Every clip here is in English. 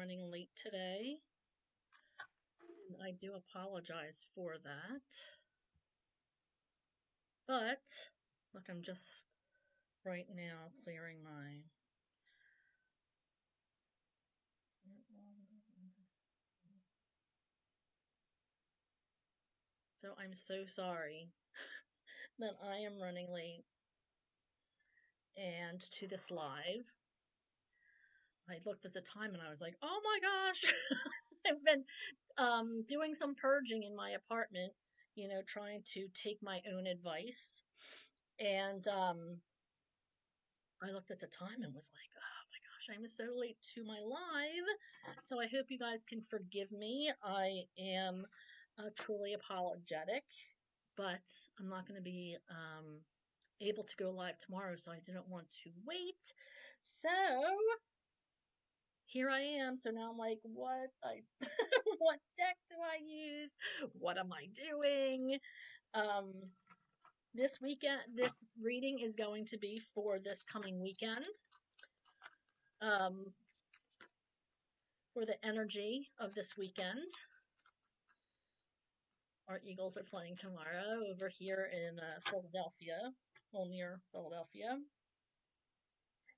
running late today, and I do apologize for that. But, look, I'm just right now clearing my. So I'm so sorry that I am running late and to this live. I looked at the time and I was like, oh my gosh, I've been doing some purging in my apartment, trying to take my own advice. And I looked at the time and was like, oh my gosh, I'm so late to my live. So I hope you guys can forgive me. I am truly apologetic, but I'm not going to be able to go live tomorrow, so I didn't want to wait. So here I am. So now I'm like, what what deck do I use? What am I doing? This reading is going to be for this coming weekend. For the energy of this weekend. Our Eagles are playing tomorrow over here in Philadelphia, well, near Philadelphia.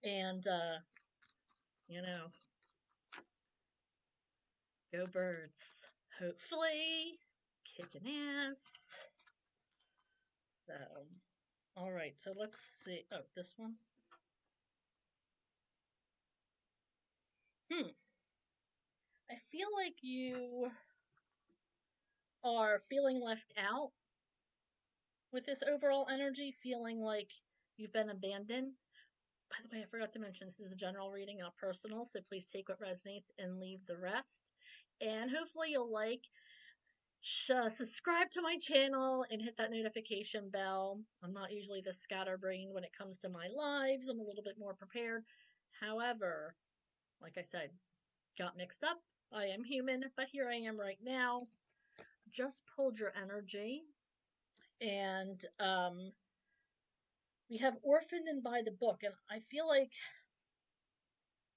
And, go Birds. Hopefully, kicking ass. So, all right, so let's see. Oh, this one. I feel like you are feeling left out with this overall energy, feeling like you've been abandoned. By the way, I forgot to mention this is a general reading, not personal, so please take what resonates and leave the rest. And hopefully you'll subscribe to my channel and hit that notification bell. I'm not usually this scatterbrained when it comes to my lives. I'm a little bit more prepared. However, like I said, got mixed up. I am human, but here I am right now. Just pulled your energy. And we have Orphaned and By the Book. And I feel like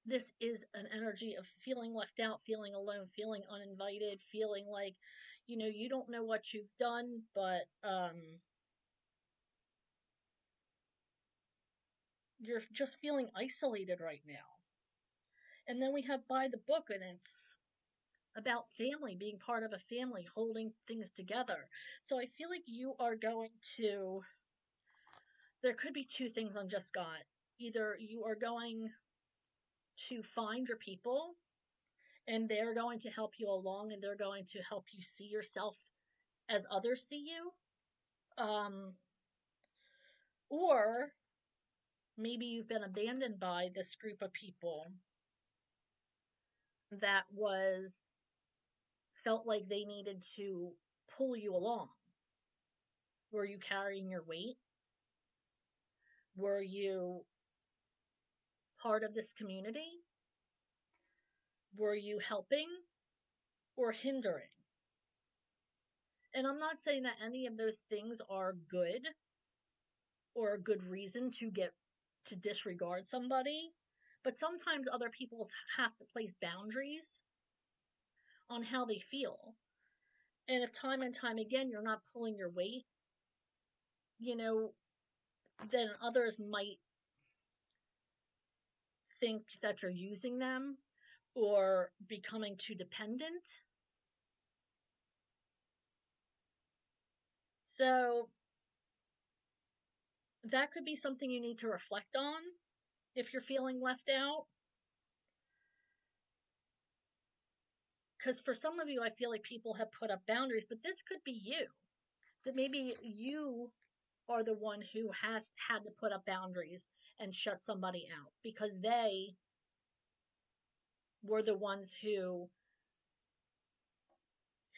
this is an energy of feeling left out, feeling alone, feeling uninvited, feeling like, you don't know what you've done, but you're just feeling isolated right now. And then we have By the Book, and it's about family, being part of a family, holding things together. So I feel like you are going to, there could be two things on just got. Either you are going to find your people and they're going to help you along and they're going to help you see yourself as others see you. Or maybe you've been abandoned by this group of people that felt like they needed to pull you along. Were you carrying your weight? Were you part of this community? Were you helping or hindering? And I'm not saying that any of those things are good or a good reason to disregard somebody, but sometimes other people have to place boundaries on how they feel. And if time and time again you're not pulling your weight, then others might think that you're using them or becoming too dependent. So that could be something you need to reflect on if you're feeling left out. Because for some of you, I feel like people have put up boundaries, but this could be you. That maybe you are the one who has had to put up boundaries and shut somebody out because they were the ones who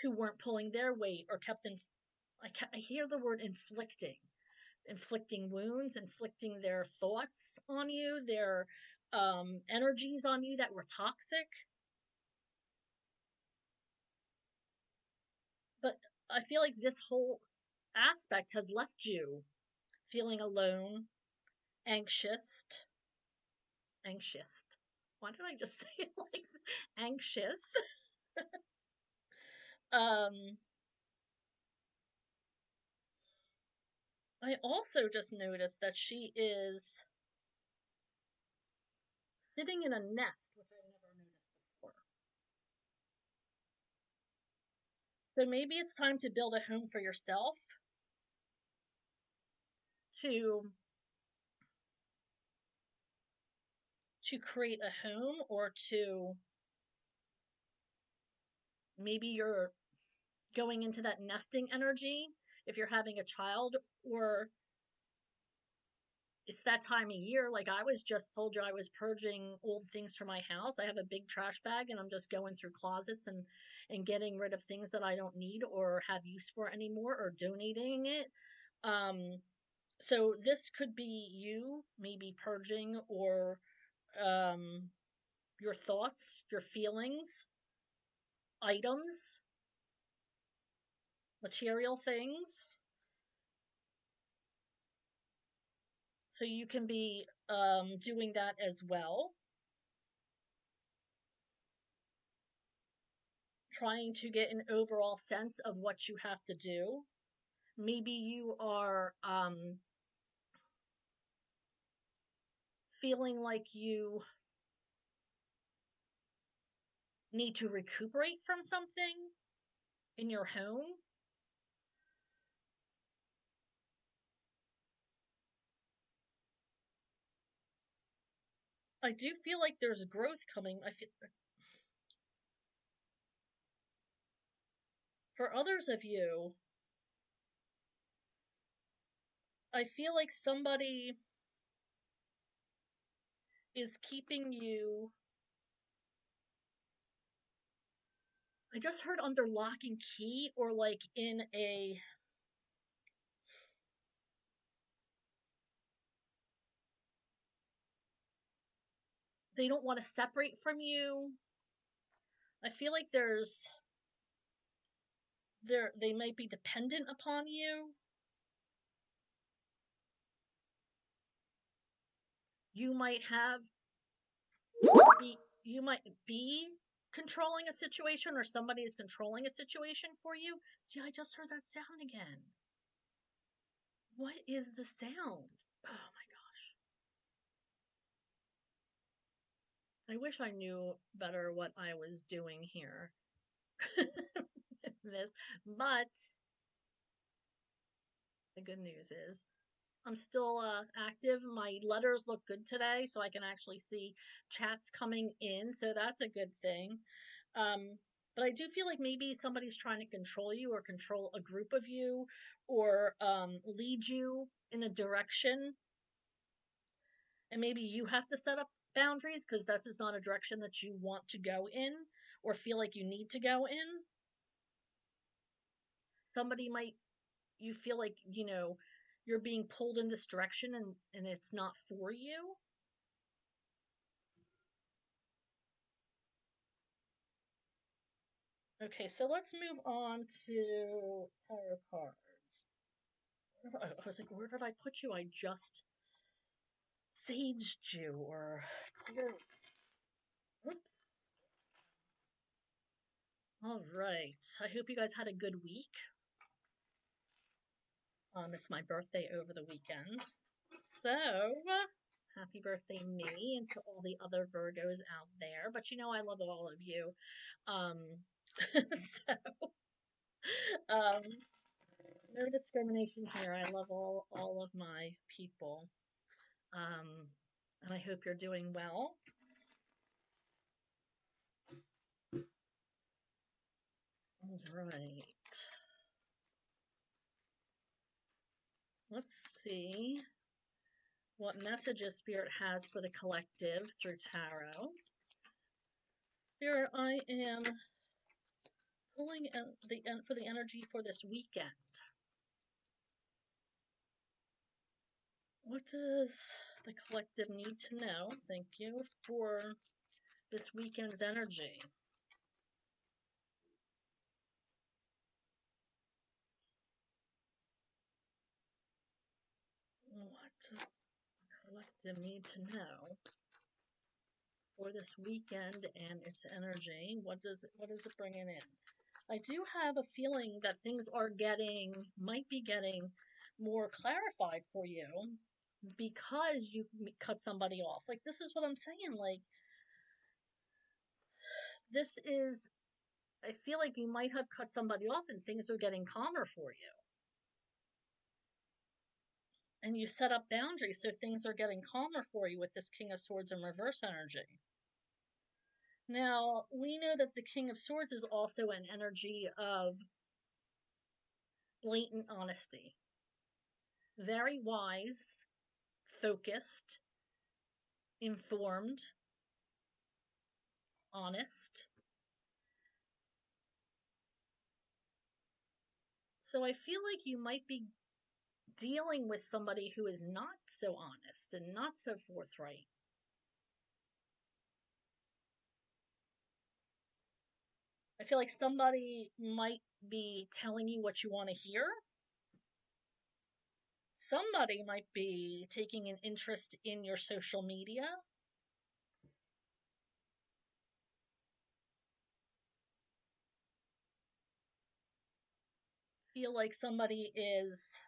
weren't pulling their weight or kept I hear the word inflicting wounds, inflicting their thoughts on you, their energies on you that were toxic. But I feel like this whole aspect has left you feeling alone, anxious. Why did I just say it like anxious. I also just noticed that she is sitting in a nest, which I've never noticed before. So maybe it's time to build a home for yourself, to create a home, or to maybe you're going into that nesting energy if you're having a child, or it's that time of year. Like I was just told you, I was purging old things from my house. I have a big trash bag and I'm just going through closets and getting rid of things that I don't need or have use for anymore, or donating it. Um so this could be you maybe purging, or um your thoughts, your feelings, items, material things. So you can be doing that as well, trying to get an overall sense of what you have to do. Maybe you are feeling like you need to recuperate from something in your home. I do feel like there's growth coming. I feel for others of you, I feel like somebody is keeping you. I just heard under lock and key, or like in a, they don't want to separate from you. I feel like they might be dependent upon you. You might have you might be controlling a situation, or somebody is controlling a situation for you. See, I just heard that sound again. What is the sound? Oh my gosh. I wish I knew better what I was doing here. This, but the good news is I'm still active. My letters look good today, so I can actually see chats coming in, so that's a good thing. Um, but I do feel like maybe somebody's trying to control you, or control a group of you, or lead you in a direction, and maybe you have to set up boundaries because this is not a direction that you want to go in, or feel like you need to go in. Somebody might, you feel like, you're being pulled in this direction, and it's not for you. Okay, so let's move on to tarot cards. I was like, where did I put you? I just saged you, or cleared. All right. I hope you guys had a good week. It's my birthday over the weekend. So, happy birthday, me, and to all the other Virgos out there. But I love all of you. So, um, no discrimination here. I love all of my people. Um, and I hope you're doing well. All right. Let's see what messages Spirit has for the collective through tarot. Spirit, I am pulling for the energy for this weekend. What does the collective need to know? Thank you for this weekend's energy. What does the collective need to know? for this weekend and its energy. What is it bringing in? I do have a feeling that things might be getting more clarified for you because you cut somebody off. Like, this is what I'm saying. Like, this is, I feel like you might have cut somebody off and things are getting calmer for you. And you set up boundaries, so things are getting calmer for you with this King of Swords in reverse energy. Now, we know that the King of Swords is also an energy of blatant honesty. Very wise, focused, informed, honest. So I feel like you might be dealing with somebody who is not so honest and not so forthright. I feel like somebody might be telling you what you want to hear. Somebody might be taking an interest in your social media. Feel like somebody is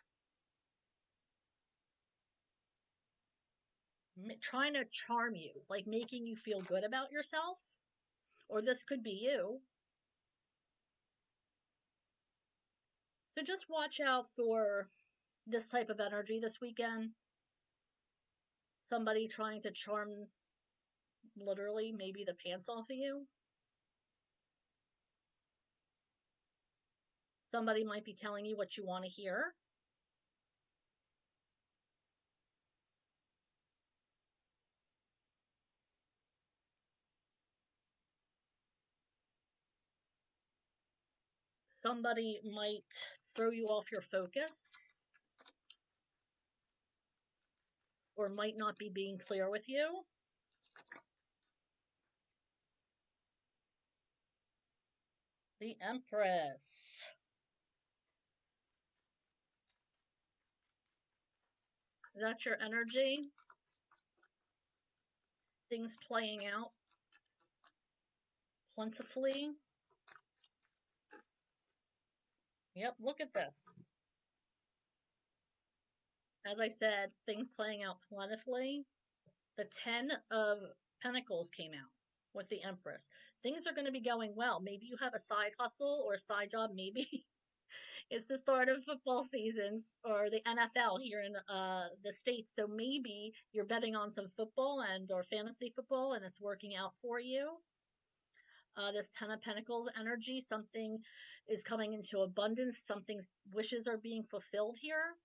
trying to charm you, like making you feel good about yourself. Or this could be you. So just watch out for this type of energy this weekend. Somebody trying to charm, literally, maybe the pants off of you. Somebody might be telling you what you want to hear. Somebody might throw you off your focus or might not be being clear with you. The Empress. Is that your energy? Things playing out plentifully. Yep, look at this. As I said, things playing out plentifully. The 10 of Pentacles came out with the Empress. Things are going to be going well. Maybe you have a side hustle or a side job. Maybe it's the start of football seasons or the NFL here in the States. So maybe you're betting on some football and or fantasy football and it's working out for you. This 10 of Pentacles energy, something is coming into abundance. Something's wishes are being fulfilled here.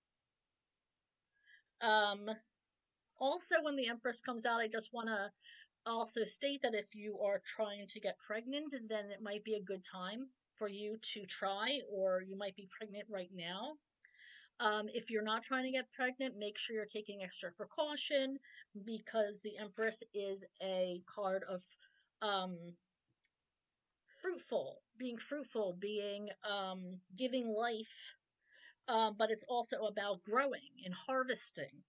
Also, when the Empress comes out, I just want to also state that if you are trying to get pregnant, then it might be a good time for you to try, or you might be pregnant right now. If you're not trying to get pregnant, make sure you're taking extra precaution because the Empress is a card of fruitful, being giving life, but it's also about growing and harvesting.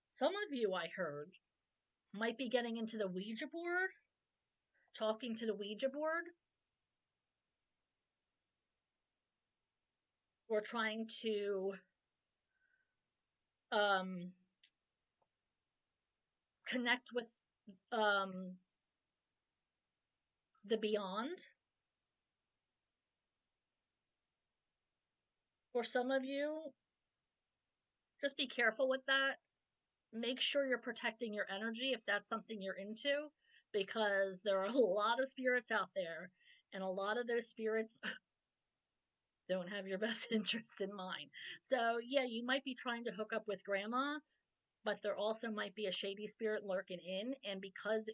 Some of you, I heard, might be getting into the Ouija board, talking to the Ouija board, or trying to um, connect with um, the beyond. For some of you, just be careful with that. Make sure you're protecting your energy if that's something you're into, because there are a lot of spirits out there, and a lot of those spirits don't have your best interest in mind. So, yeah, you might be trying to hook up with grandma, but there also might be a shady spirit lurking in, and because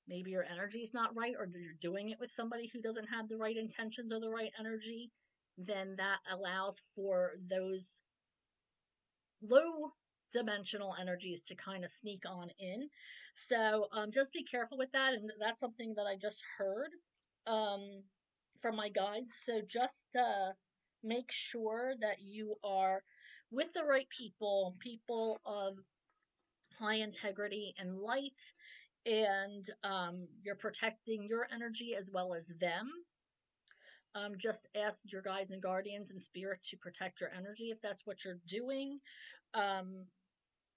maybe your energy is not right, or you're doing it with somebody who doesn't have the right intentions or the right energy, then that allows for those low dimensional energies to kind of sneak on in. So just be careful with that. And that's something that I just heard um, from my guides. So just make sure that you are with the right people, people of high integrity and light, and you're protecting your energy as well as them. Just ask your guides and guardians and spirit to protect your energy if that's what you're doing. Um,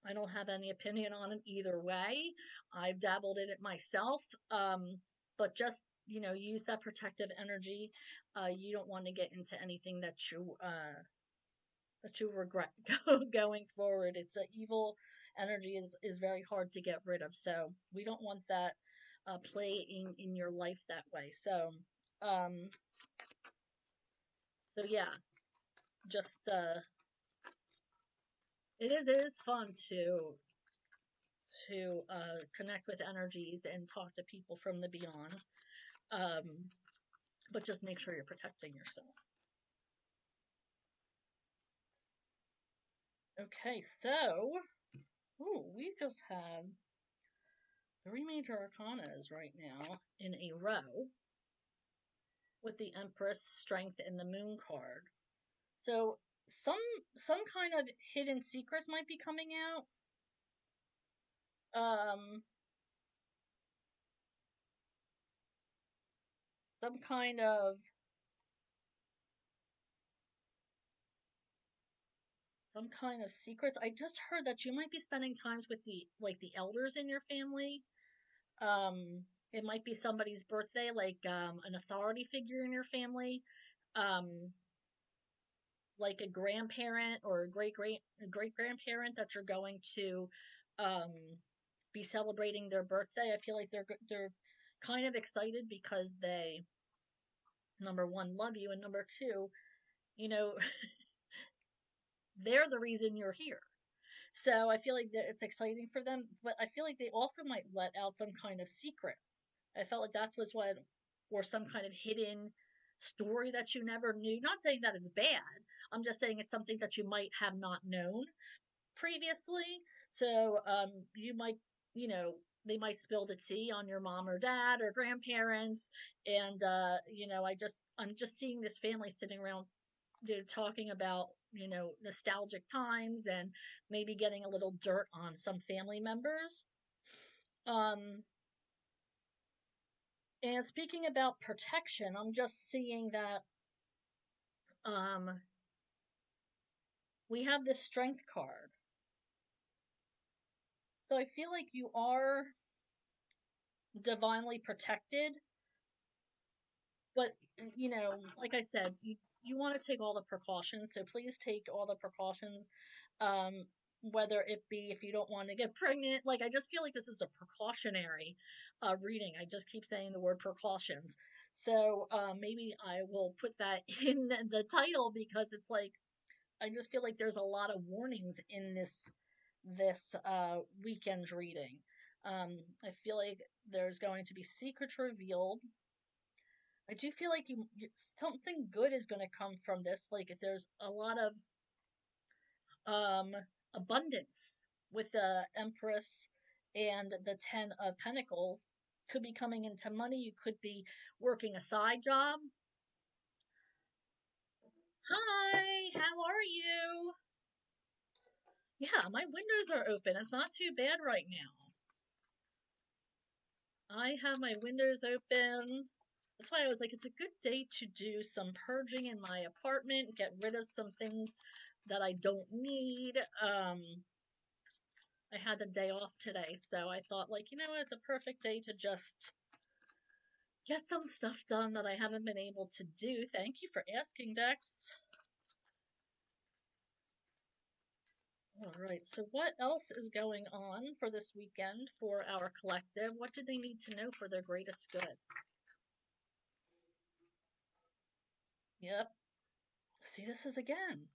I don't have any opinion on it either way. I've dabbled in it myself. But just, use that protective energy. You don't want to get into anything that you regret going forward. It's an evil energy is very hard to get rid of. So we don't want that playing in your life that way. Um, so yeah, just it is fun to connect with energies and talk to people from the beyond. Um, but just make sure you're protecting yourself. Okay, so we just have three major arcanas right now in a row with the Empress, Strength, and the Moon card. So some some kind of hidden secrets might be coming out. Um, some kind of secrets. I just heard that you might be spending times with the elders in your family. Um, it might be somebody's birthday, like an authority figure in your family. Um, like a grandparent or a great grandparent that you're going to um be celebrating their birthday. I feel like they're kind of excited because they, number one, love you, and number two, you know they're the reason you're here. So I feel like that it's exciting for them, but I feel like they also might let out some kind of secret. I felt like that's what, or some kind of hidden story that you never knew. Not saying that it's bad. I'm just saying it's something that you might have not known previously. So you might, they might spill the tea on your mom or dad or grandparents, and I'm just seeing this family sitting around, talking about, nostalgic times and maybe getting a little dirt on some family members. Um, and speaking about protection, I'm just seeing that um, we have this strength card. So I feel like you are divinely protected, but like I said, you want to take all the precautions. So please take all the precautions. Um, whether it be if you don't want to get pregnant, like I just feel like this is a precautionary reading. I just keep saying the word precautions. So maybe I will put that in the title because it's like I just feel like there's a lot of warnings in this weekend reading. I feel like there's going to be secrets revealed. I do feel like something good is going to come from this. Like if there's a lot of um abundance with the Empress and the Ten of Pentacles, could be coming into money. You could be working a side job. Hi, how are you? Yeah, my windows are open. It's not too bad right now. I have my windows open. That's why I was like, it's a good day to do some purging in my apartment, get rid of some things that I don't need. I had the day off today, so I thought, like, what, it's a perfect day to just get some stuff done that I haven't been able to do. Thank you for asking, Dex. All right, so what else is going on for this weekend for our collective? What do they need to know for their greatest good? Yep. See, this is again.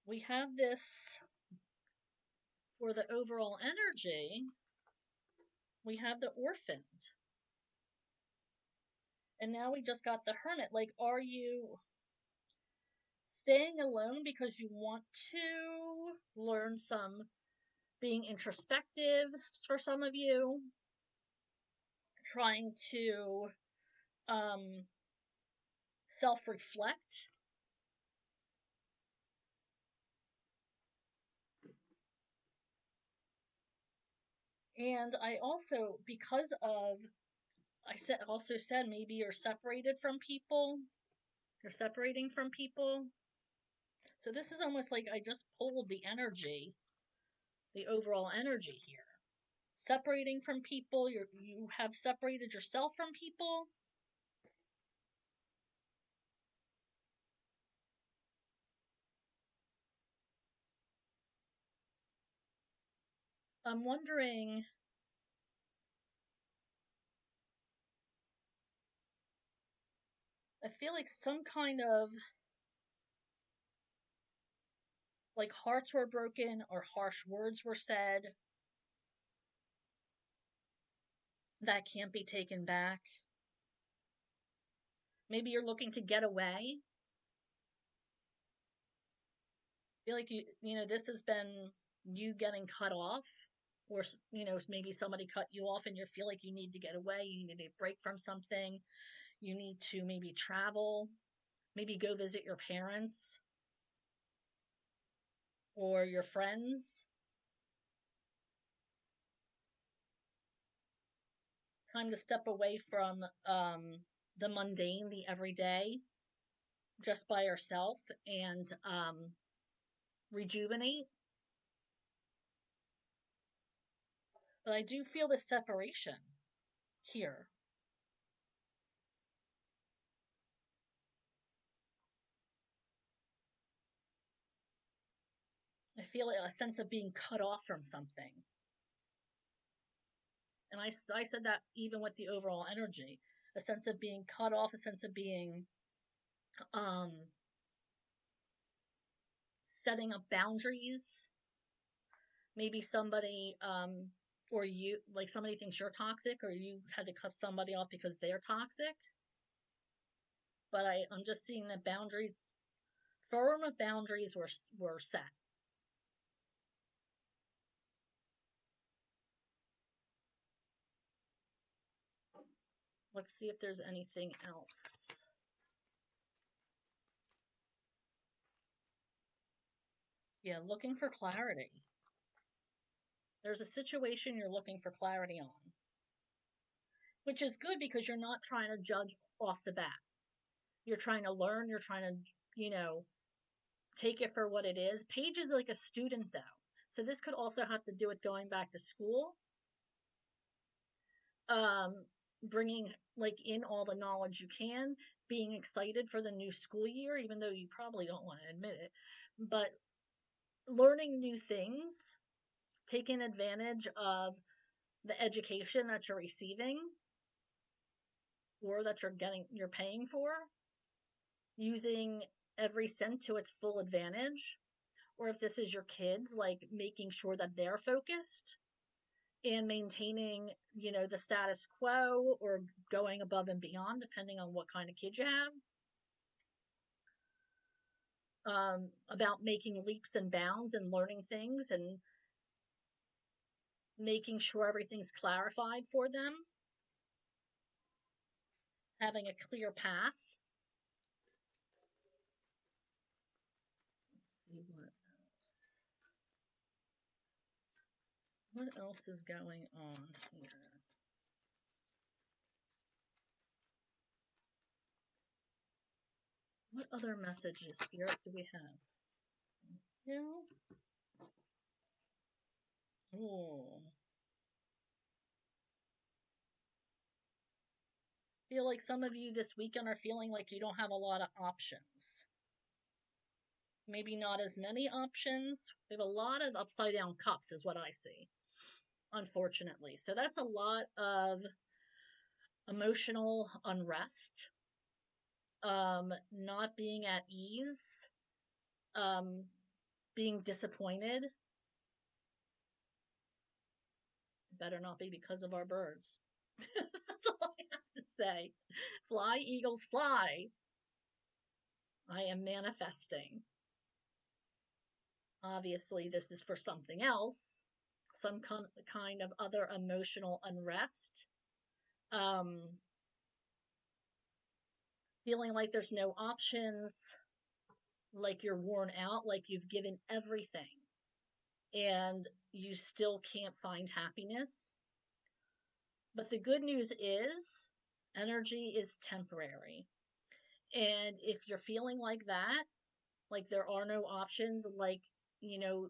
We have this for the overall energy. We have the orphaned. And now we just got the hermit. Like, are you staying alone because you want to learn some being introspective for some of you, trying to um, self reflect? And I also, because of, also said maybe you're separated from people. You're separating from people. So this is almost like I just pulled the energy, the overall energy here. Separating from people, you have separated yourself from people. I'm wondering, I feel like some kind of like hearts were broken or harsh words were said that can't be taken back. Maybe you're looking to get away. I feel like this has been you getting cut off, or maybe somebody cut you off and you feel like you need to get away, you need a break from something, you need to maybe travel, maybe go visit your parents or your friends. Time to step away from the mundane, the everyday, just by yourself, and rejuvenate. But I do feel the separation here. I feel a sense of being cut off from something. And I said that even with the overall energy, a sense of being cut off, a sense of being um, setting up boundaries. Maybe somebody or you, like somebody thinks you're toxic, or you had to cut somebody off because they're toxic. But I'm just seeing that boundaries, firm boundaries were set. Let's see if there's anything else. Yeah, looking for clarity. There's a situation you're looking for clarity on, which is good because you're not trying to judge off the bat. You're trying to learn, you're trying to, take it for what it is. Paige is like a student, though. So this could also have to do with going back to school, um, bringing like in all the knowledge you can, being excited for the new school year, even though you probably don't want to admit it, but learning new things, taking advantage of the education that you're receiving or that you're paying for, using every cent to its full advantage. Or if this is your kids, like making sure that they're focused and maintaining, the status quo or going above and beyond, depending on what kind of kid you have. About making leaps and bounds and learning things and making sure everything's clarified for them, having a clear path. Let's see what else. What else is going on here? What other messages, Spirit, do we have? You? Oh. Feel like some of you this weekend are feeling like you don't have a lot of options. Maybe not as many options. We have a lot of upside down cups, is what I see, unfortunately. So that's a lot of emotional unrest, not being at ease, um, being disappointed. Better not be because of our birds. That's all I have to say. Fly, eagles, fly. I am manifesting. Obviously, this is for something else, some kind of other emotional unrest. Um, Feeling like there's no options, like you're worn out, like you've given everything and you still can't find happiness. But the good news is energy is temporary. And if you're feeling like that, like there are no options, like, you know,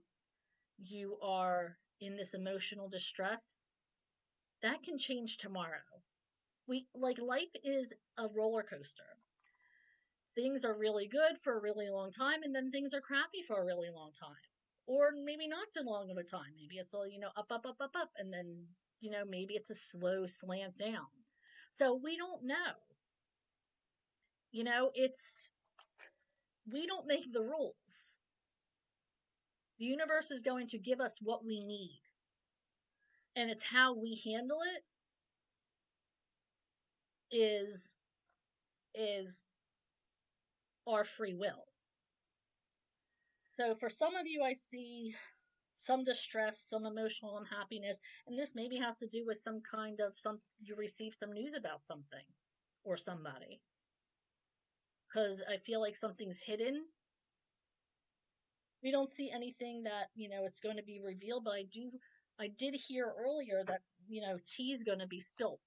you are in this emotional distress, that can change tomorrow. Life is a roller coaster. Things are really good for a really long time, and then things are crappy for a really long time. Or maybe not so long of a time. Maybe it's all, up, up, up, up, up, and then, maybe it's a slow slant down. So we don't know. We don't make the rules. The universe is going to give us what we need. And it's how we handle it is our free will. So for some of you, I see some distress, some emotional unhappiness, and this maybe has to do with you receive some news about something or somebody. Because I feel like something's hidden. We don't see anything that, it's going to be revealed, but I did hear earlier that, tea is going to be spilled.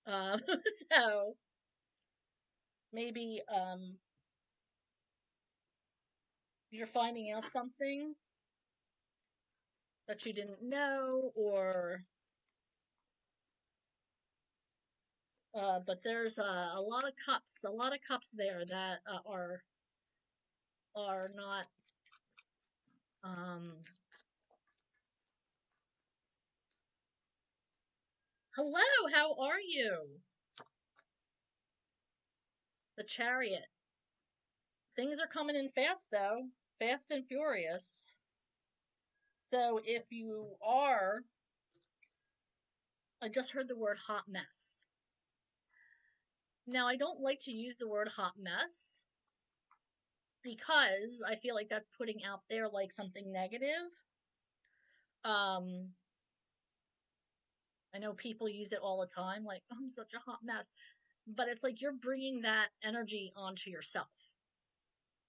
So maybe you're finding out something that you didn't know, or but there's a lot of cups there that are not. Um, Hello, how are you? The Chariot. Things are coming in fast, though, fast and furious. So if you are, I just heard the word hot mess. Now, I don't like to use the word hot mess because I feel like that's putting out there like something negative. Um, I know people use it all the time, like, oh, I'm such a hot mess. But it's like you're bringing that energy onto yourself.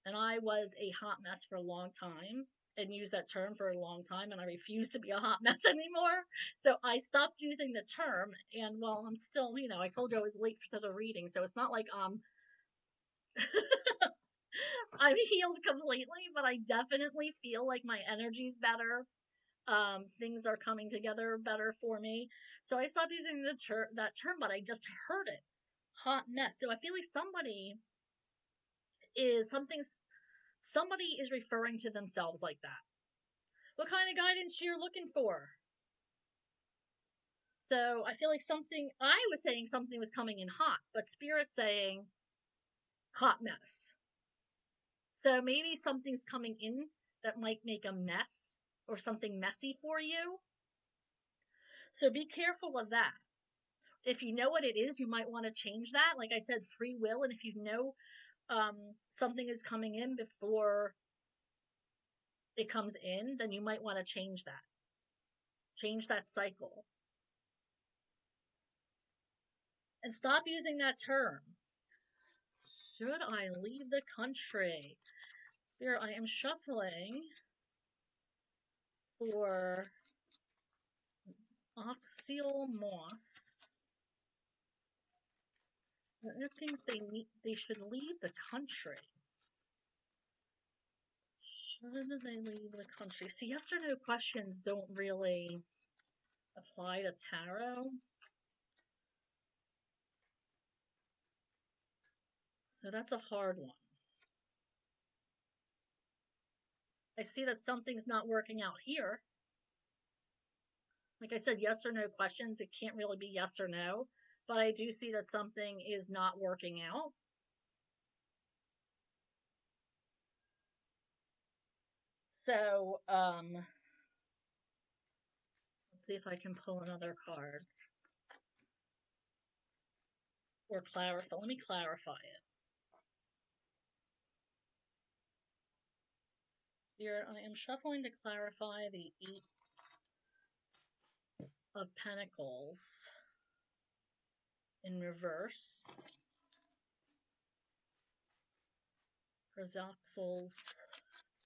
And I was a hot mess for a long time and used that term for a long time, and I refuse to be a hot mess anymore. So I stopped using the term, and well, I'm still, I told you I was late for the reading, so it's not like I'm healed completely, but I definitely feel like my energy's better. Things are coming together better for me. So I stopped using that term, but I just heard it. Hot mess. So I feel like is something somebody is referring to themselves like that. What kind of guidance you're looking for? So I feel like I was saying something was coming in hot, but Spirit's saying hot mess. So maybe something's coming in that might make a mess or something messy for you. So be careful of that. If you know what it is, you might want to change that. Like I said, free will. And if you know something is coming in before it comes in, then you might want to change that. Change that cycle. And stop using that term. Should I leave the country? Spirit, I am shuffling for Oxyl Moss. They're asking if they should leave the country. Should they leave the country? See, yes or no questions don't really apply to tarot. So that's a hard one. I see that something's not working out here. Like I said, yes or no questions. It can't really be yes or no. But I do see that something is not working out. So, let's see if I can pull another card. Or clarify. Let me clarify it. Spirit, I am shuffling to clarify the Eight of Pentacles in reverse. Prazoxel's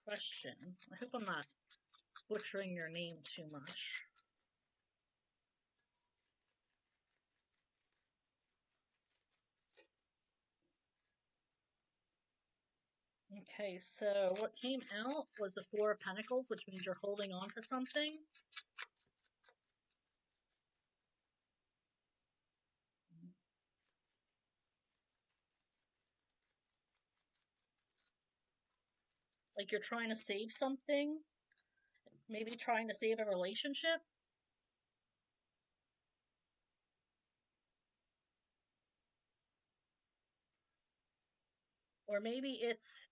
question. I hope I'm not butchering your name too much. Okay, so what came out was the Four of Pentacles, which means you're holding on to something. Like you're trying to save something. Maybe trying to save a relationship. Or maybe it's,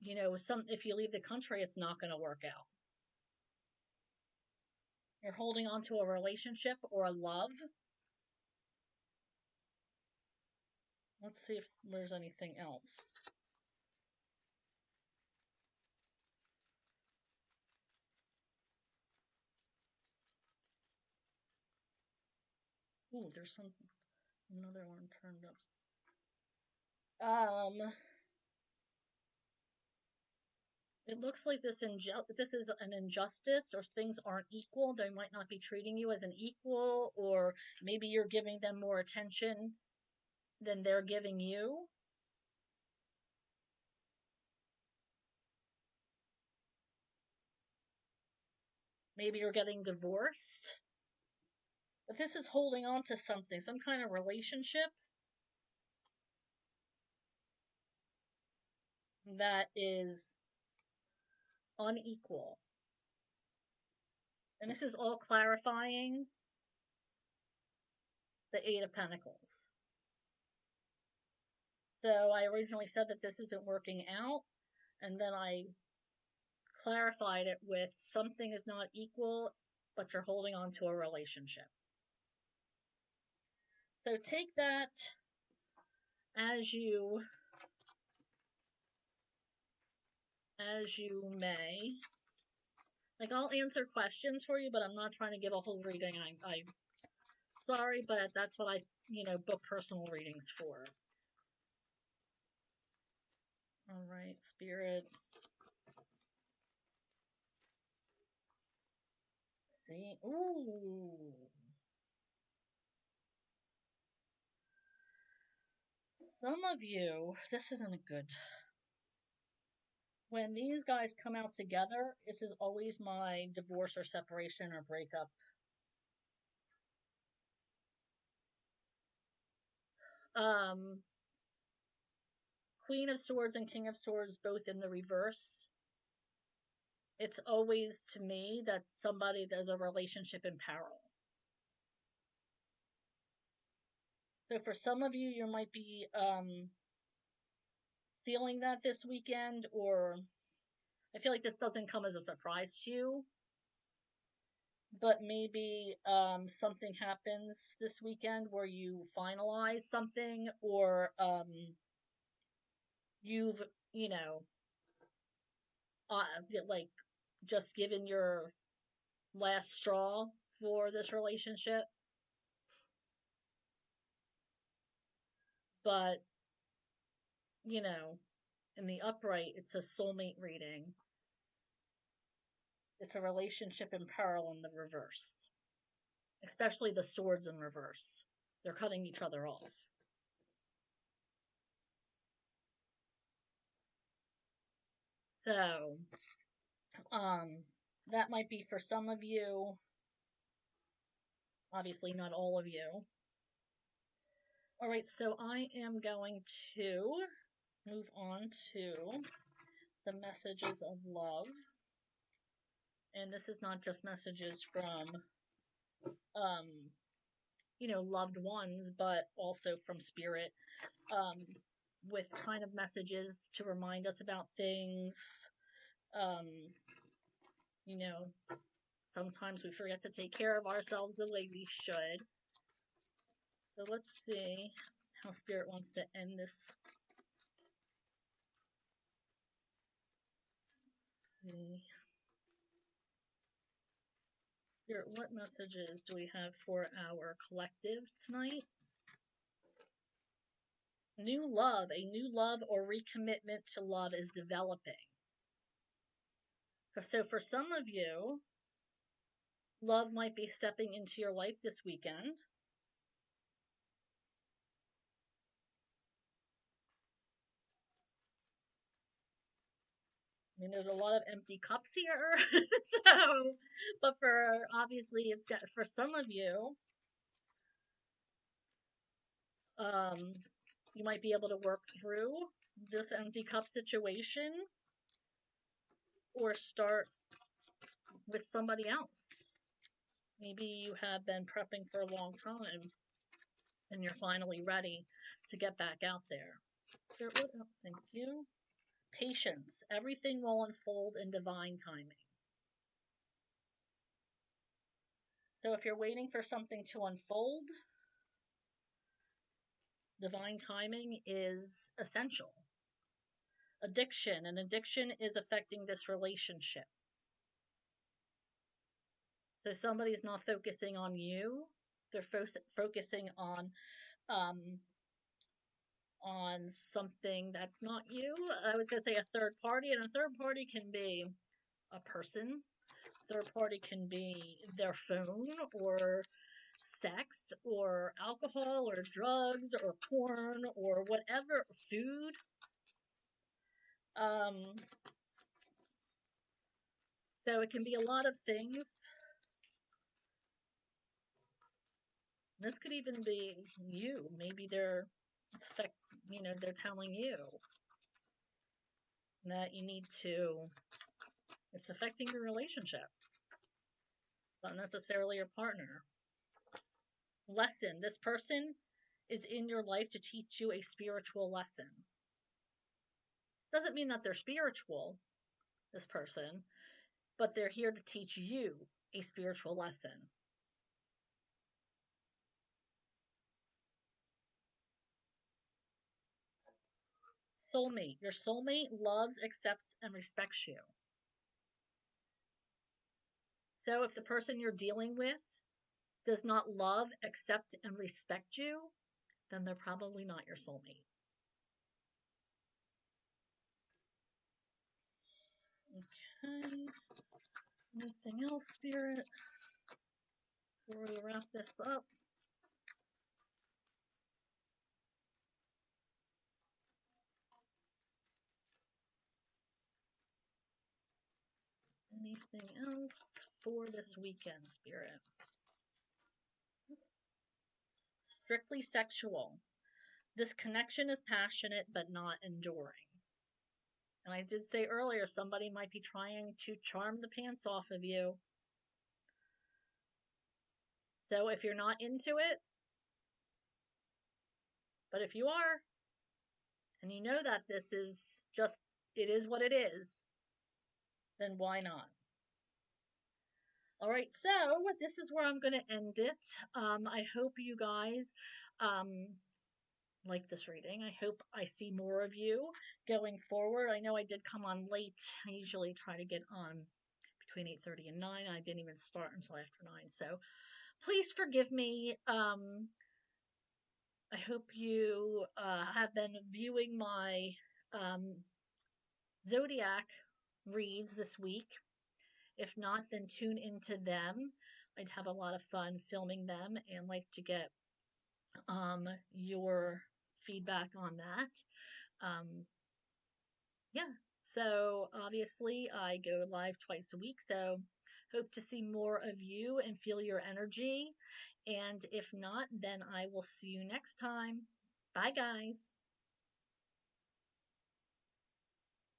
if you leave the country, it's not going to work out. You're holding on to a relationship or a love. Let's see if there's anything else. Ooh, there's another one turned up. It looks like this is an injustice, or things aren't equal. They might not be treating you as an equal, or maybe you're giving them more attention than they're giving you. Maybe you're getting divorced. But this is holding on to something, some kind of relationship that is unequal. And this is all clarifying the Eight of Pentacles. So I originally said that this isn't working out, and then I clarified it with something is not equal, but you're holding on to a relationship. So take that as you may. Like, I'll answer questions for you, but I'm not trying to give a whole reading. I'm sorry, but that's what I, book personal readings for. All right, Spirit. See? Ooh. Some of you, this isn't a good. When these guys come out together, this is always my divorce or separation or breakup. Queen of Swords and King of Swords both in the reverse. It's always, to me, that there's a relationship in peril. So for some of you, you might be feeling that this weekend, or I feel like this doesn't come as a surprise to you, but maybe something happens this weekend where you finalize something, or you've, like just given your last straw for this relationship. But, in the upright, it's a soulmate reading. It's a relationship in peril in the reverse. Especially the swords in reverse. They're cutting each other off. So, that might be for some of you. Obviously, not all of you. All right, so I am going to move on to the messages of love. And this is not just messages from, loved ones, but also from Spirit, with kind of messages to remind us about things. Sometimes we forget to take care of ourselves the way we should. So let's see how Spirit wants to end this. Let's see. Spirit, what messages do we have for our collective tonight? A new love or recommitment to love is developing. So for some of you, Love might be stepping into your life this weekend. I mean, there's a lot of empty cups here. So, but for obviously, it's got for some of you, um, you might be able to work through this empty cup situation or start with somebody else. Maybe you have been prepping for a long time and you're finally ready to get back out there. Thank you. Patience. Everything will unfold in divine timing. So if you're waiting for something to unfold, divine timing is essential. Addiction. An addiction is affecting this relationship. So somebody's not focusing on you. They're focusing um, on something that's not you. I was going to say a third party, and a third party can be a person. Third party can be their phone or sex or alcohol or drugs or porn or whatever, food. Um, so it can be a lot of things. This could even be you. Maybe they're, they're telling you that you need to, it's affecting your relationship, not necessarily your partner. Lesson. This person is in your life to teach you a spiritual lesson. Doesn't mean that they're spiritual, this person, but they're here to teach you a spiritual lesson. Soulmate. Your soulmate loves, accepts, and respects you. So if the person you're dealing with does not love, accept, and respect you, then they're probably not your soulmate. Okay. Anything else, Spirit, before we wrap this up? Anything else for this weekend, Spirit? Strictly sexual. This connection is passionate but not enduring. And I did say earlier, somebody might be trying to charm the pants off of you. So if you're not into it, but if you are, and you know that this is just, it is what it is, then why not? All right, so this is where I'm going to end it. I hope you guys like this reading. I hope I see more of you going forward. I know I did come on late. I usually try to get on between 8:30 and 9. I didn't even start until after 9. So please forgive me. I hope you have been viewing my um, Zodiac reads this week. If not, then tune into them. I'd have a lot of fun filming them and like to get your feedback on that. Um, yeah, so obviously I go live twice a week, so hope to see more of you and feel your energy. And if not, then I will see you next time. Bye, guys.